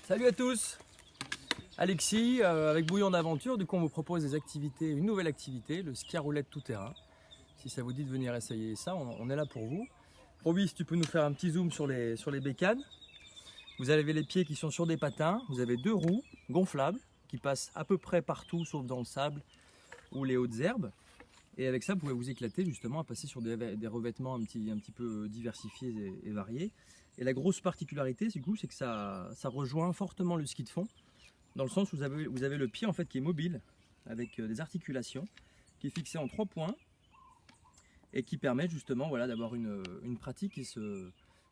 Salut à tous, Alexis avec Bouillon d'Aventure. Du coup on vous propose des activités, une nouvelle activité, le ski à roulette tout terrain. Si ça vous dit de venir essayer ça, on est là pour vous. Roby, si tu peux nous faire un petit zoom sur les bécanes. Vous avez les pieds qui sont sur des patins, vous avez deux roues gonflables qui passent à peu près partout sauf dans le sable ou les hautes herbes. Et avec ça, vous pouvez vous éclater justement à passer sur des revêtements un petit peu diversifiés et variés. Et la grosse particularité, du coup, c'est que ça rejoint fortement le ski de fond, dans le sens où vous avez le pied en fait qui est mobile, avec des articulations, qui est fixé en 3 points, et qui permet justement voilà, d'avoir une pratique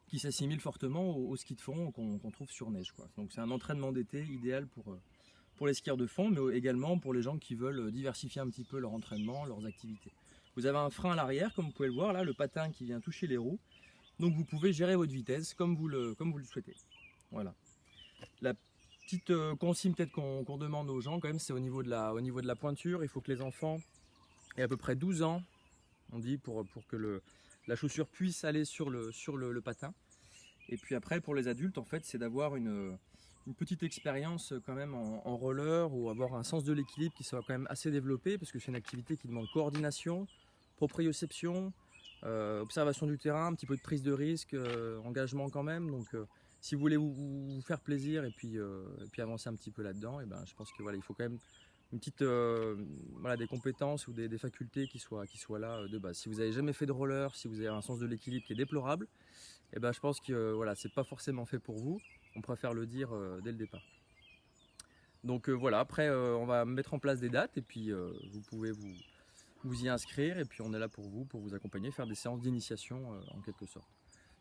qui s'assimile fortement au ski de fond qu'on trouve sur neige, quoi. Donc c'est un entraînement d'été idéal pour les skieurs de fond, mais également pour les gens qui veulent diversifier un petit peu leur entraînement, leurs activités. Vous avez un frein à l'arrière, comme vous pouvez le voir, là, le patin qui vient toucher les roues. Donc vous pouvez gérer votre vitesse comme vous le souhaitez. Voilà. La petite consigne peut-être qu'on demande aux gens quand même, c'est au niveau de la pointure. Il faut que les enfants aient à peu près 12 ans, on dit, pour que la chaussure puisse aller sur le patin. Et puis après, pour les adultes, en fait, c'est d'avoir une petite expérience quand même en roller, ou avoir un sens de l'équilibre qui soit quand même assez développé, parce que c'est une activité qui demande coordination, proprioception, observation du terrain, un petit peu de prise de risque, engagement quand même. Donc si vous voulez vous faire plaisir et puis avancer un petit peu là-dedans, et ben, je pense que voilà, il faut quand même une petite voilà, des compétences ou des facultés qui soient là de base. Si vous n'avez jamais fait de roller, si vous avez un sens de l'équilibre qui est déplorable, et ben, je pense que voilà, c'est pas forcément fait pour vous. On préfère le dire dès le départ. Donc voilà, après on va mettre en place des dates et puis vous pouvez vous y inscrire, et puis on est là pour vous accompagner, faire des séances d'initiation en quelque sorte.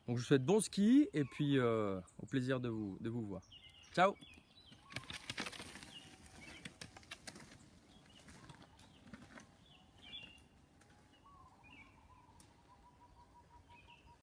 Donc je vous souhaite bon ski et puis au plaisir de vous voir. Ciao!